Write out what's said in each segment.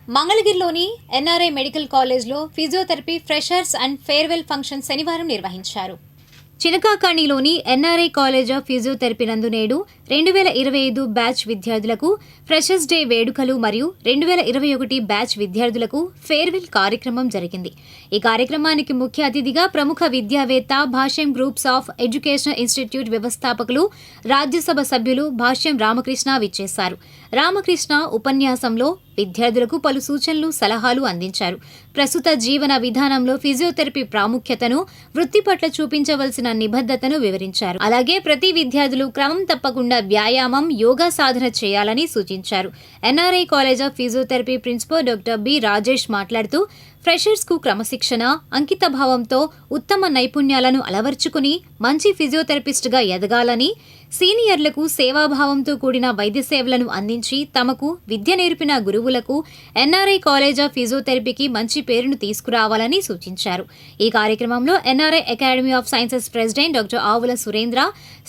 మంగళగిరిలోని NRI medical కాలేజ్లో physiotherapy freshers and farewell function శనివారం నిర్వహించారు. చినకాకాణిలోని ఎన్ఆర్ఐ కాలేజ్ ఆఫ్ ఫిజియోథెరపీ నందు నేడు 2025 బ్యాచ్ విద్యార్థులకు ఫ్రెషర్స్ డే వేడుకలు మరియు 2021 బ్యాచ్ విద్యార్థులకు ఫేర్వెల్ కార్యక్రమం జరిగింది. ఈ కార్యక్రమానికి ముఖ్య అతిథిగా ప్రముఖ విద్యావేత్త, భాష్యం గ్రూప్స్ ఆఫ్ ఎడ్యుకేషనల్ ఇన్స్టిట్యూట్ వ్యవస్థాపకులు, రాజ్యసభ సభ్యులు భాష్యం రామకృష్ణ విచ్చేశారు. రామకృష్ణ ఉపన్యాసంలో విద్యార్థులకు పలు సూచనలు, సలహాలు అందించారు. ప్రస్తుత జీవన విధానంలో ఫిజియోథెరపీ ప్రాముఖ్యతను, వృత్తి పట్ల చూపించవలసిన నిబద్ధతను వివరించారు. అలాగే ప్రతి విద్యార్థులు క్రమం తప్పకుండా వ్యాయామం, యోగా సాధన చేయాలని సూచించారు. NRI college of physiotherapy principal doctor B Rajesh మాట్లాడుతూ ఫ్రెషర్స్ కు క్రమశిక్షణ, అంకిత భావంతో ఉత్తమ నైపుణ్యాలను అలవర్చుకుని మంచి ఫిజియోథెరపిస్ట్ గా ఎదగాలని, సీనియర్లకు సేవాభావంతో కూడిన వైద్య సేవలను అందించి తమకు విద్య నేర్పిన గురువులకు ఎన్ఆర్ఐ కాలేజ్ ఆఫ్ ఫిజియోథెరపీకి మంచి పేరును తీసుకురావాలని సూచించారు. ఈ కార్యక్రమంలో NRI academy of sciences president doctor Avula Surendra,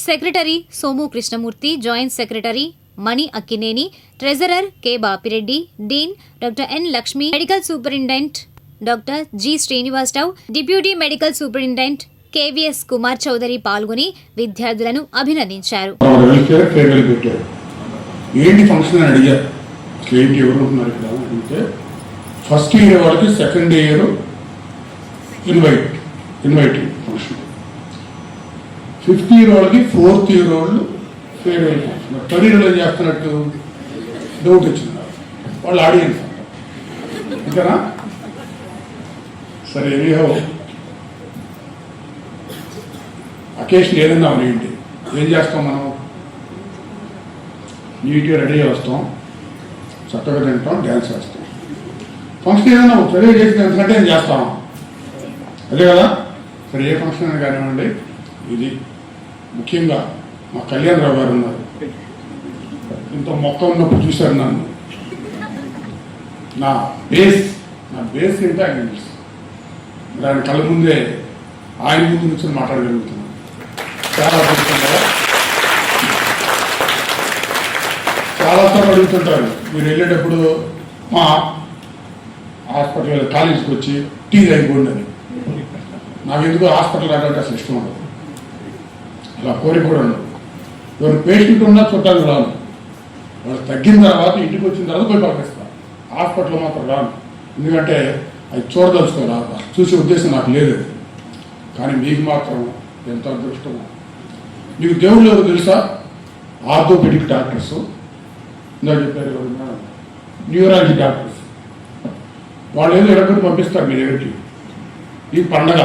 secretary Somu Krishnamurthy, joint secretary Mani Akkineni, treasurer K Bapireddy, dean doctor N Lakshmi, medical superintendent doctor G Srinivasarao, deputy medical superintendent KVS Kumar Chowdary పాల్గొని విద్యార్థులను అభినందించారు. ఫస్ట్ ఇయర్ వాళ్ళకి second year inviting function, fifth year వాళ్ళకి ఫోర్త్ ఇయర్ వాళ్ళు farewell function. కెరీర్లో చేస్తున్నట్టు doubt వచ్చింది వాళ్ళు ఆడియన్స్ అంతేనా? సరే, ఎనీహౌ అకేషన్ ఏదైనా ఏంటి, ఏం చేస్తాం మనం? నీట్గా రెడీ వస్తాం, చక్కగా తింటాం, డ్యాన్స్ చేస్తాం. ఫంక్షన్ ఏదైనా రెడీ చేసి ఎందుకంటే ఏం చేస్తాం, అదే కదా. సరే, ఏ ఫంక్షన్ అయినా కానివ్వండి, ఇది ముఖ్యంగా మా కళ్యాణరావు గారు ఉన్నారు, ఇంత మొక్క ఉన్నప్పుడు చూశారు నన్ను. నా బేస్ ఏంటో ఆయన తెలుసు. ఆయన కళ్ళ ముందే ఆయన ముందు నుంచి మాట్లాడగలుగుతున్నాను. చాలా అడుగుతుంటారు, చాలాసార్లు అడుగుతుంటారు, మీరు వెళ్ళేటప్పుడు మా హాస్పిటల్ కాలేజీకి వచ్చి టీ తాగిపోండి అని. నాకు ఎందుకు హాస్పిటల్ రావడానికి అసలు ఇష్టం ఉండదు, అలా కోరిక కూడా ఉండదు. ఎవరు పేషెంట్ ఉన్నా చుట్టాలు రాను, వాళ్ళు తగ్గిన తర్వాత ఇంటికి వచ్చిన తర్వాత పోయి పంపిస్తాను. హాస్పిటల్లో మాత్రం రాను, ఎందుకంటే అది చూడదలుచుకోవాలి, చూసే ఉద్దేశం నాకు లేదు. కానీ మీకు మాత్రం ఎంత అదృష్టమో. మీకు దేవుళ్ళు ఎవరు తెలుసా? ఆర్థోపెడిక్ డాక్టర్స్, ఇందాక చెప్పారు, న్యూరాలజీ డాక్టర్స్. వాళ్ళు ఏదో ఎక్కడికి పంపిస్తారు మీ దగ్గరికి. ఈ పండగ